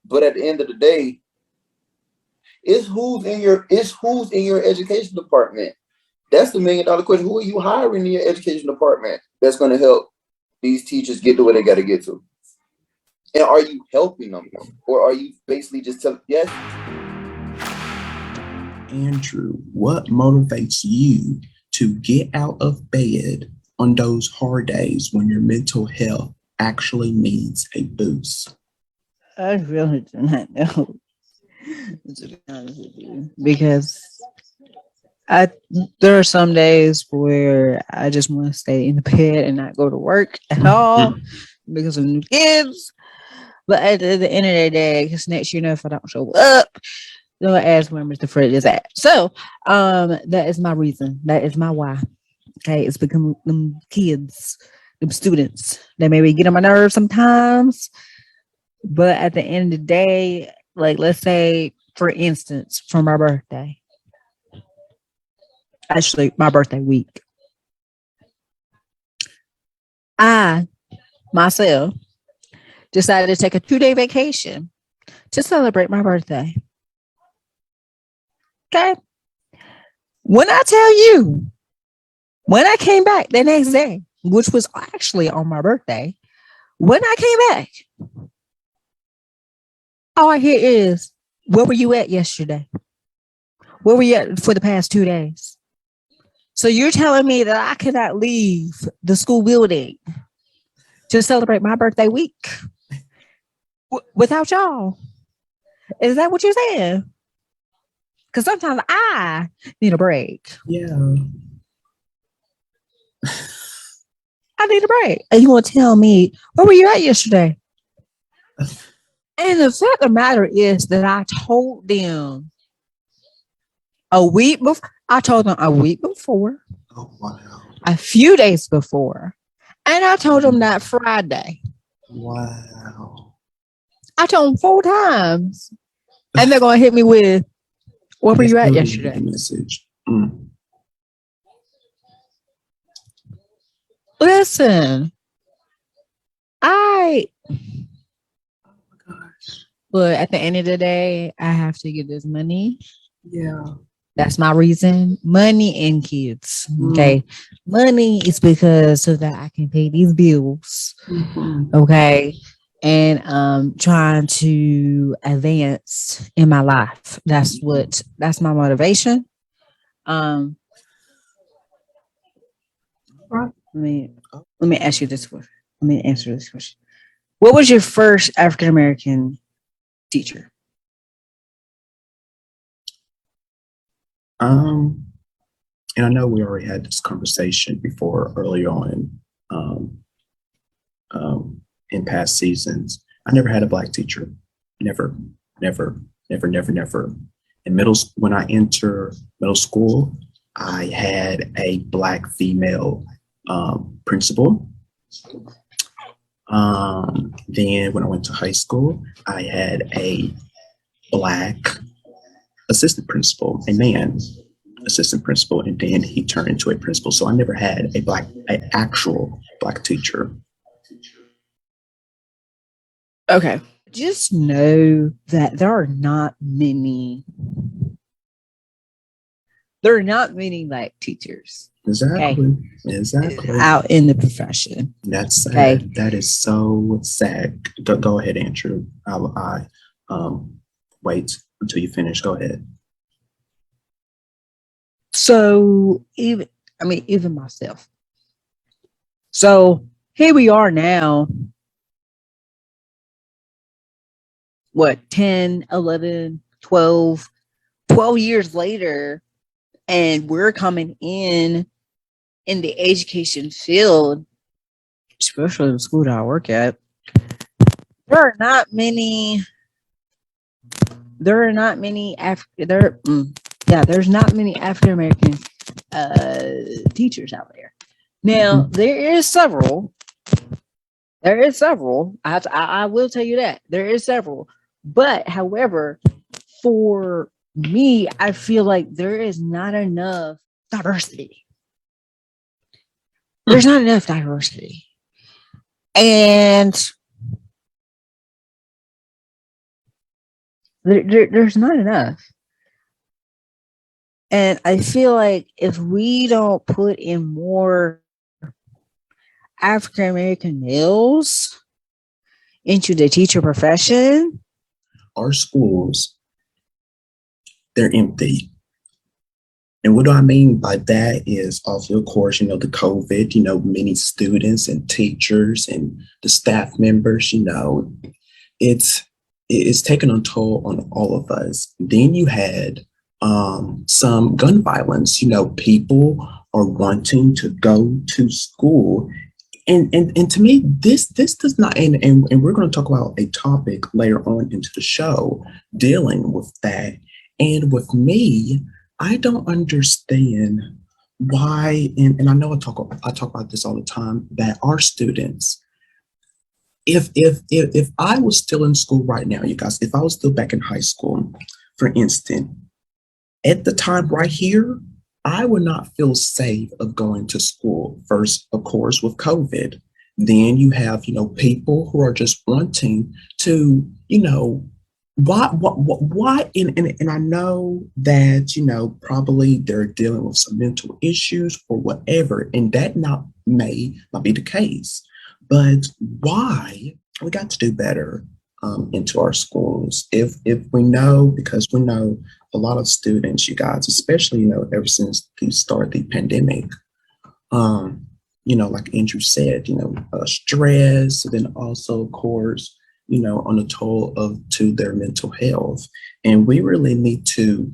But at the end of the day, it's who's in your education department. That's the $1 million question. Who are you hiring in your education department that's going to help these teachers get to where they got to get to? And are you helping them, or are you basically just telling yes? Andrew, what motivates you to get out of bed on those hard days when your mental health actually needs a boost? I really do not know, to be honest with you, because I there are some days where I just want to stay in the bed and not go to work at all because of new kids. But at the end of the day, because next year, if I don't show up, they'll ask where Mr. Fred is at. So, that is my reason. That is my why. Okay, it's become them kids, them students. They maybe get on my nerves sometimes, but at the end of the day, like let's say, for instance, for my birthday, actually my birthday week, I myself decided to take a 2 day vacation to celebrate my birthday. Okay. When I tell you, when I came back the next day, which was actually on my birthday, when I came back, all I hear is, where were you at yesterday? Where were you at for the past 2 days? So you're telling me that I cannot leave the school building to celebrate my birthday week without y'all? Is that what you're saying? Because sometimes I need a break. Yeah. I need a break. And you want to tell me, where were you at yesterday? And the fact of the matter is that I told them a week before. I told them a week before, Oh, wow. a few days before, and I told them that Friday. Wow. I told them 4 times, and they're going to hit me with, where were They you at still didn't get yesterday? the message. Mm. Listen, I, Oh my gosh. but at the end of the day, I have to get this money. Yeah. That's my reason. Money and kids. Mm. Okay. Money is because so that I can pay these bills. Mhm. Okay. And trying to advance in my life. That's my motivation. Um Right. let me ask you this question. Let me answer this question. What was your first African American teacher? Um, and I know we already had this conversation before early on, um, in past seasons. I never had a black teacher. Never, never, never, never, never. When I enter middle school, I had a black female principal. Then when I went to high school, I had a black assistant principal, a man assistant principal, and then he turned into a principal. So I never had an actual black teacher. Okay. Just know that there are not many like teachers. Exactly. Okay. Exactly. Out in the profession. That's sad. Okay. That is so sad. Go ahead, Andrew. I wait until you finish. Go ahead. So even myself. So here we are now, what, 10, 11, 12 years later, and we're coming in the education field, especially the school that I work at. There are not many. There are not many there's not many African American teachers out there. Now there is several. There is several. I will tell you that there is several. But however, for me, I feel like there is not enough diversity. There's not enough diversity. And There's not enough. And I feel like if we don't put in more African American males into the teacher profession, our schools, they're empty. And what do I mean by that is also, of course, the COVID, many students and teachers and the staff members, it's taken a toll on all of us. Then you had some gun violence, people are wanting to go to school. And to me, this does not, and we're going to talk about a topic later on into the show dealing with that. And with me, I don't understand why, and I know I talk about this all the time, that our students, if I was still in school right now, you guys, if I was still back in high school, for instance, at the time right here, I would not feel safe of going to school. First, of course, with COVID. Then you have, people who are just wanting to, why, and I know that, probably they're dealing with some mental issues or whatever, and that may not be the case. But why? We got to do better into our schools. If we know, because we know a lot of students, you guys, especially, ever since the start of the pandemic, like Andrew said, stress, and then also, of course, on the toll to their mental health. And we really need to,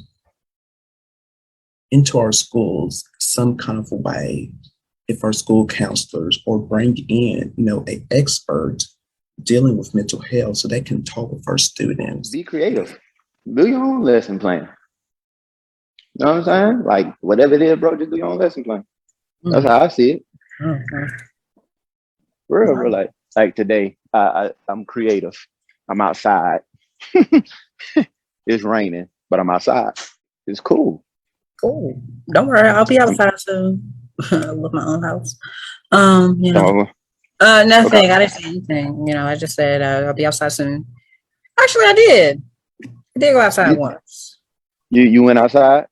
into our schools, some kind of a way, if our school counselors or bring in, an expert dealing with mental health so they can talk with our students. Be creative. Do your own lesson plan. You know what I'm saying? Like, whatever it is, bro, just do your own lesson plan. That's how I see it. Real, like today, I'm creative. I'm outside. It's raining, but I'm outside. It's cool. Cool. Don't worry, I'll be outside soon with my own house. Nothing. Okay. I didn't say anything. I just said I'll be outside soon. Actually, I did. I did go outside once. You went outside?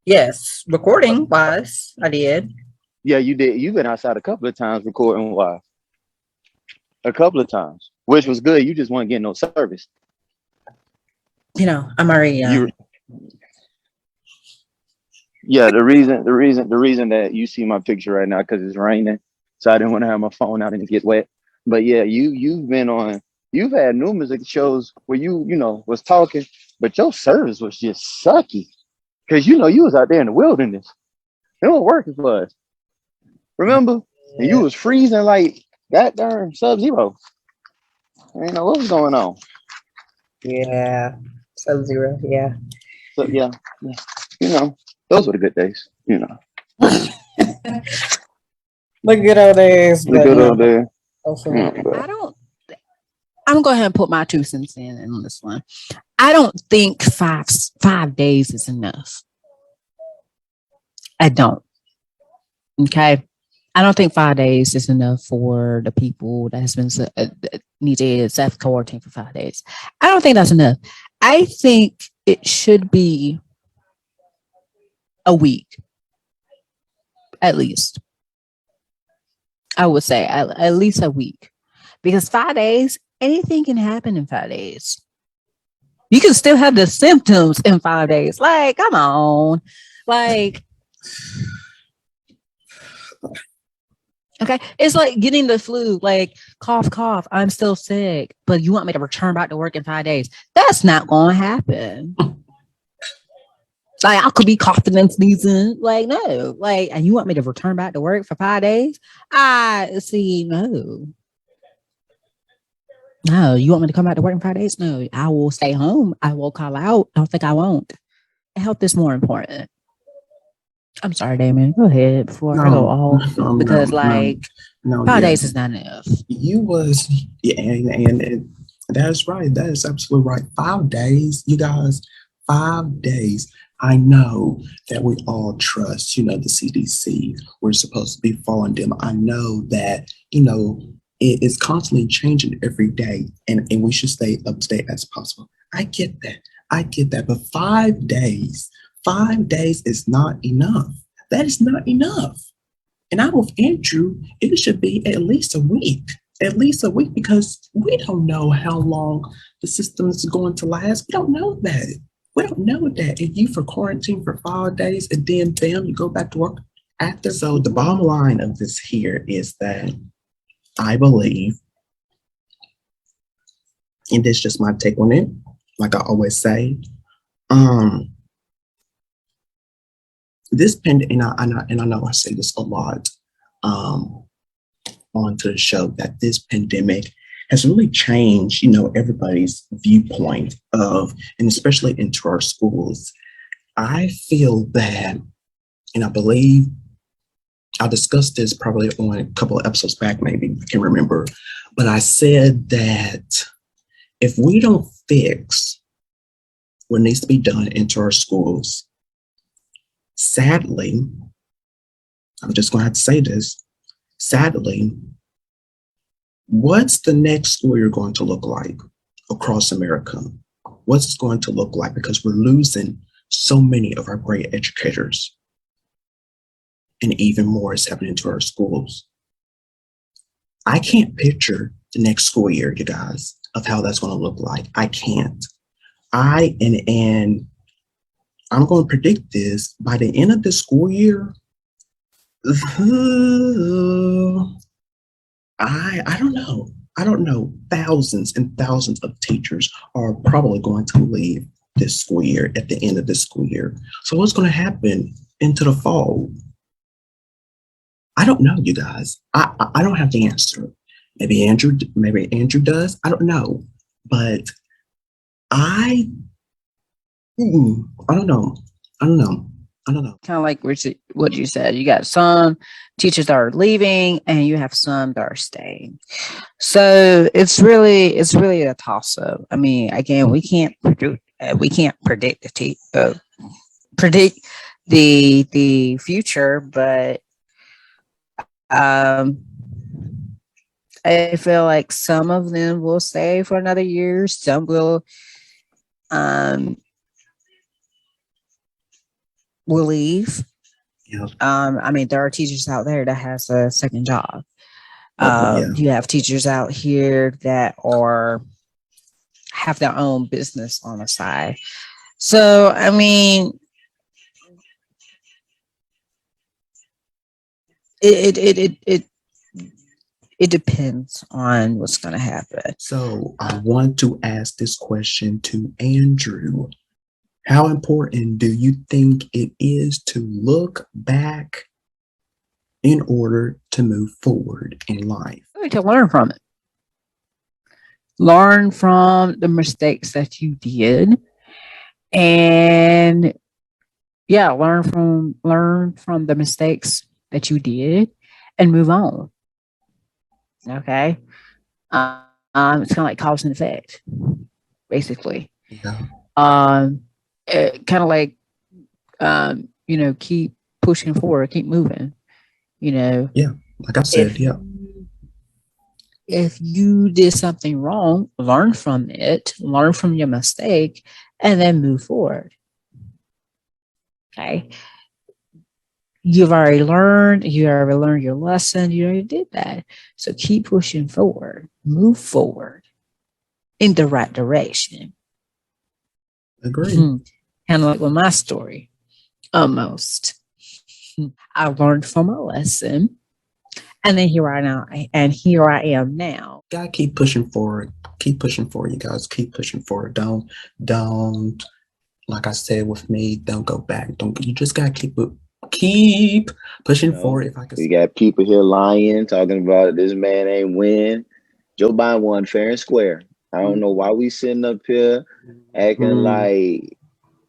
Yes, recording wise, I did. Yeah, you did. You've been outside a couple of times recording wise. A couple of times, which was good. You just weren't getting no service. I'm already young. Yeah, the reason that you see my picture right now because it's raining, so I didn't want to have my phone out and get wet. But yeah, you've had numerous shows where you was talking, but your service was just sucky because you was out there in the wilderness. It wasn't working for us. Remember? Yeah. And you was freezing like that darn sub-zero. I didn't know what was going on. Yeah, sub-zero. Yeah. So yeah. Those were the good days. The good old days. The good old days. I'm going to go ahead and put my 2 cents in on this one. I don't think 5 days is enough. I don't. Okay. I don't think 5 days is enough for the people that has been needed self-quarantine for 5 days. I don't think that's enough. I think it should be a week, at least. I would say at least a week, because 5 days, anything can happen in 5 days. You can still have the symptoms in 5 days. Like, come on, like. Okay, it's like getting the flu, like cough, cough, I'm still sick, but you want me to return back to work in 5 days? That's not going to happen. Like, I could be coughing and sneezing. Like, no, like, and you want me to return back to work for 5 days? I see, no. No, you want me to come back to work in 5 days? No, I will stay home. I will call out. I don't think I won't. Health is more important. I'm sorry, Damon. Go ahead before I go off because 5 days is not enough. And that's right. That is absolutely right. 5 days, you guys. 5 days. I know that we all trust, the CDC. We're supposed to be following them. I know that, it is constantly changing every day, and we should stay up to date as possible. I get that. I get that. But 5 days, 5 days is not enough. That is not enough. And I'm with Andrew. It should be at least a week. At least a week, because we don't know how long the system is going to last. We don't know that. We don't know that. If you for quarantine for 5 days and then bam, you go back to work after. So the bottom line of this here is that I believe, and this is just my take on it, like I always say, this and I know I say this a lot onto the show, that this pandemic has really changed, everybody's viewpoint of, and especially into our schools. I feel that, and I believe I discussed this probably on a couple of episodes back, maybe, I can't remember, but I said that if we don't fix what needs to be done into our schools, sadly, I'm just going to have to say this, sadly, what's the next school year going to look like across America? What's it going to look like? Because we're losing so many of our great educators. And even more is happening to our schools. I can't picture the next school year, you guys, of how that's going to look like. I can't. And I'm going to predict this by the end of the school year. I don't know. I don't know. Thousands and thousands of teachers are probably going to leave this school year at the end of this school year. So what's going to happen into the fall? I don't know, you guys. I don't have the answer. Maybe Andrew does. I don't know. But I don't know. Kind of like what you said. You got some teachers that are leaving, and you have some that are staying. So it's really a toss up. I mean, again, we can't predict the future, but I feel like some of them will stay for another year. Some will leave. Yeah. I mean, there are teachers out there that has a second job. Yeah. You have teachers out here that have their own business on the side. So, I mean, it depends on what's going to happen. So I want to ask this question to Andrew. How important do you think it is to look back in order to move forward in life? To learn from it. Learn from the mistakes that you did. And yeah, learn from the mistakes that you did and move on. Okay. It's kind of like cause and effect, basically. Yeah. Kind of like, keep pushing forward, keep moving, Yeah. Like I said, if you did something wrong, learn from it, learn from your mistake, and then move forward. Okay. You already learned your lesson. You already did that. So keep pushing forward, move forward in the right direction. Agree. Kind of like with my story, almost. I learned from a lesson, and then here I am now. Gotta keep pushing forward. Keep pushing forward, you guys. Keep pushing forward. Don't. Like I said with me, don't go back. You just gotta keep pushing forward. If I could. We got people here lying, talking about this man ain't win. Joe Biden won fair and square. I don't know why we sitting up here acting like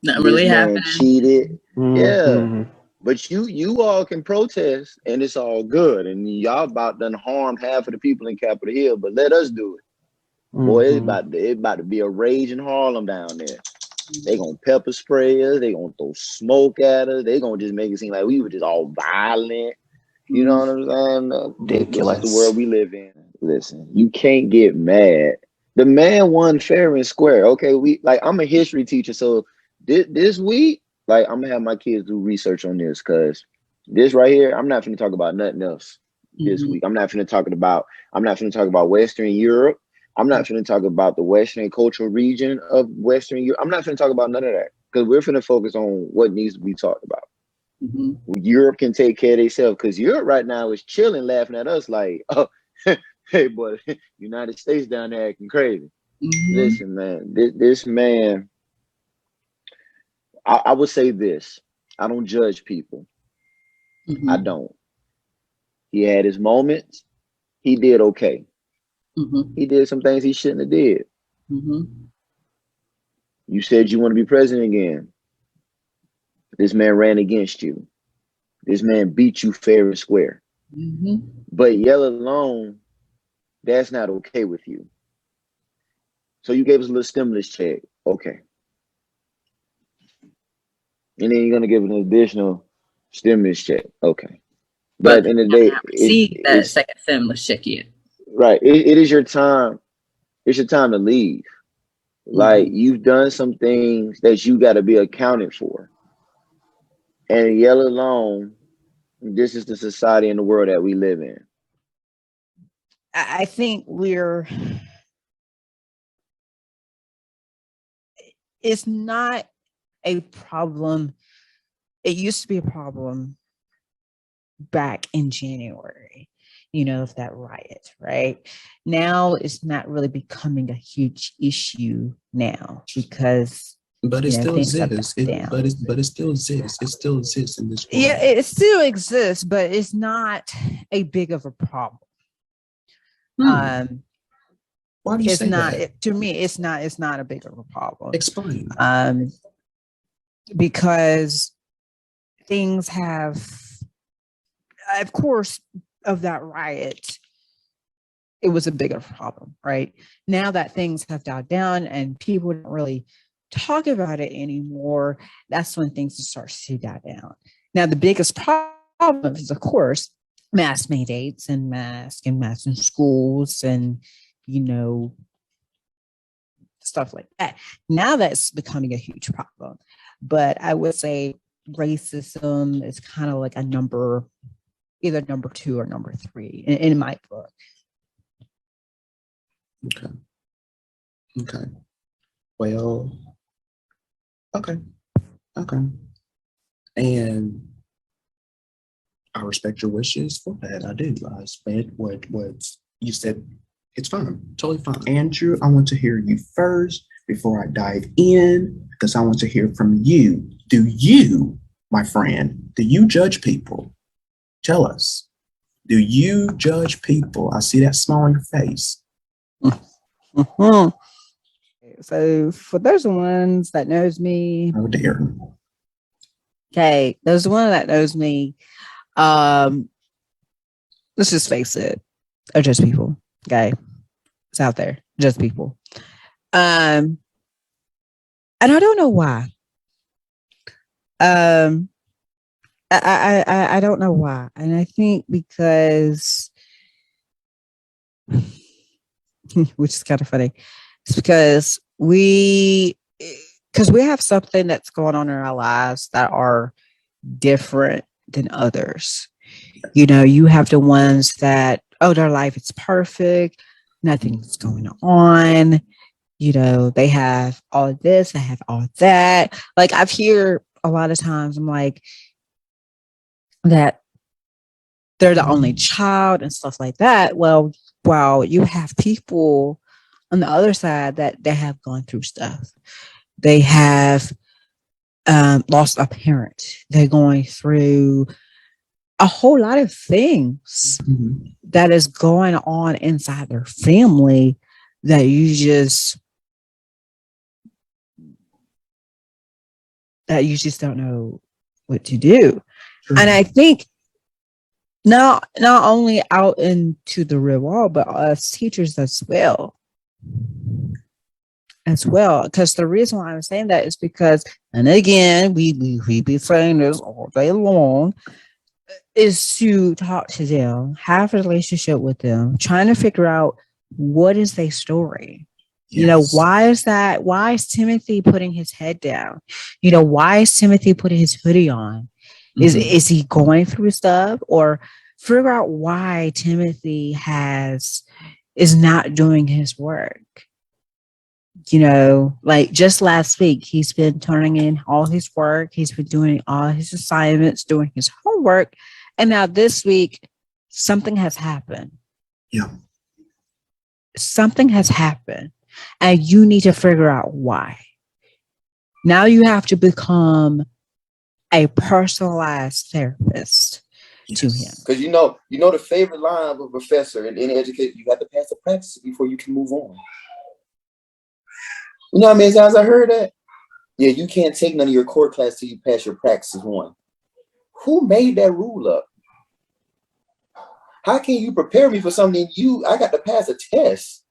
not really happening. Cheated. Yeah. But you all can protest and it's all good. And y'all about done harmed half of the people in Capitol Hill, but let us do it. Boy, it's about to be a rage in Harlem down there. They gonna pepper spray us, they gonna throw smoke at us, they gonna just make it seem like we were just all violent. You know what I'm saying? Ridiculous. This is the world we live in. Listen, you can't get mad The man won fair and square. Okay, I'm a history teacher, so this week, like I'm gonna have my kids do research on this because this right here, I'm not gonna talk about nothing else this week. I'm not gonna talk about Western Europe. I'm not gonna talk about the Western cultural region of Western Europe. I'm not gonna talk about none of that because we're gonna focus on what needs to be talked about. Europe can take care of themselves because Europe right now is chilling, laughing at us like, oh, hey, boy, United States down there acting crazy. Listen, man, this man, I would say this. I don't judge people. I don't. He had his moments. He did okay. He did some things he shouldn't have did. You said you want to be president again. This man ran against you. This man beat you fair and square. But yell alone, that's not okay with you. So you gave us a little stimulus check. Okay. And then you're going to give an additional stimulus check. Okay. But at the end of the day, see that second stimulus check yet. Right. It is your time. It's your time to leave. Like you've done some things that you got to be accounted for. And yell alone, this is the society and the world that we live in. I think it's not a problem. It used to be a problem back in January, of that riot, right? Now it's not really becoming a huge issue now because but it still exists. But it still exists. It still exists in this world. Yeah, it still exists, but it's not a big of a problem. Why do you say that? To me, it's not a big of a problem. Explain. Because things have, of course, of that riot, it was a bigger problem, right? Now that things have died down and people don't really talk about it anymore, that's when things start to die down. Now, the biggest problem is, of course, mask mandates and masks in schools and, stuff like that. Now that's becoming a huge problem. But I would say racism is kind of like either number 2 or number 3 in my book. Okay. Well, okay. And I respect your wishes for that. I do. I respect what you said. It's fine. Totally fine. Andrew, I want to hear you first before I dive in, because I want to hear from you. Do you, my friend, do you judge people? Tell us. Do you judge people? I see that smile on your face. So for those ones that knows me. Oh dear. Okay, those one that knows me. Let's just face it. They're just people. Okay. It's out there. Just people. And I don't know why. I don't know why. And I think because which is kind of funny. It's because we have something that's going on in our lives that are different than others. You have the ones that, their life is perfect, nothing's going on. They have all of this, they have all of that. Like I've heard a lot of times, I'm like, that they're the only child and stuff like that. Well, you have people on the other side that they have gone through stuff. They have lost a parent. They're going through a whole lot of things that is going on inside their family that you just don't know what to do. Sure. And I think not only out into the real world, but us teachers as well. Because the reason why I'm saying that is because, and again, we be saying this all day long, is to talk to them, have a relationship with them, trying to figure out what is their story. You know, Yes. why is that? Why is Timothy putting his head down? You know, why is Timothy putting his hoodie on? Mhm. Is he going through stuff? Or figure out why Timothy is not doing his work. You know, like just last week, he's been turning in all his work, he's been doing all his assignments, doing his homework. And now this week, something has happened. Yeah. Something has happened. And you need to figure out why. Now you have to become a personalized therapist to him. Because you know the favorite line of a professor in any education, you have to pass the practice before you can move on. You know how many times I heard that? Yeah, you can't take none of your core class till you pass your practices one. Who made that rule up? How can you prepare me for something I got to pass a test?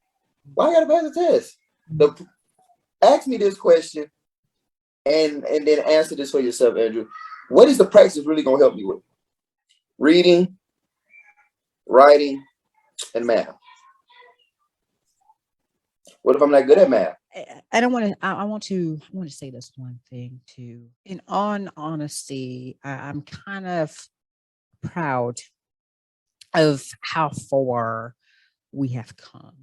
Why I got to pass a test? Ask me this question and then answer this for yourself, Andrew. What is the practice really going to help me with? Reading, writing, and math. What if I'm not good at math? I want to say this one thing too. In all honesty, I'm kind of proud of how far we have come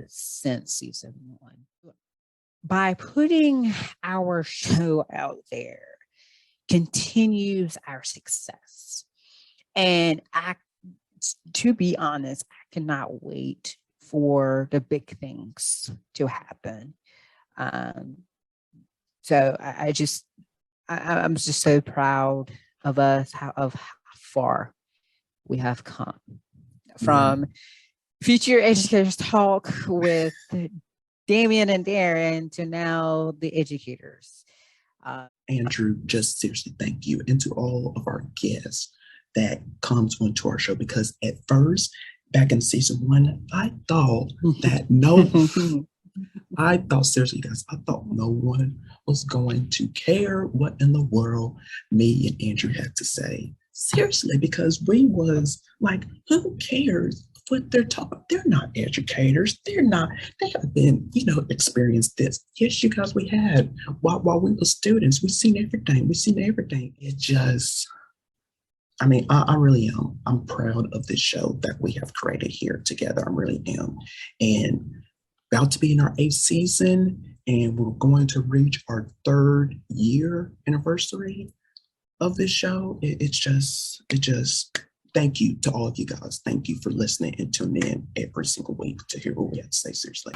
since season 1. By putting our show out there continues our success. And to be honest, I cannot wait for the big things to happen. So I'm just so proud of us, of how far we have come from Future Educators Talk with Damien and Darren to now the educators. Andrew, just seriously, thank you. And to all of our guests that comes onto our show, because at first, back in season 1, I thought that seriously, guys, I thought no one was going to care what in the world me and Andrew had to say. Seriously, because we was like, who cares what they're talking? They're not educators. They have been, experienced this. Yes, you guys, we had while we were students, we've seen everything. It just, I really am. I'm proud of this show that we have created here together. I really am. And about to be in our 8th season, and we're going to reach our 3rd year anniversary of this show. It just thank you to all of you guys. Thank you for listening and tuning in every single week to hear what we have to say. Seriously.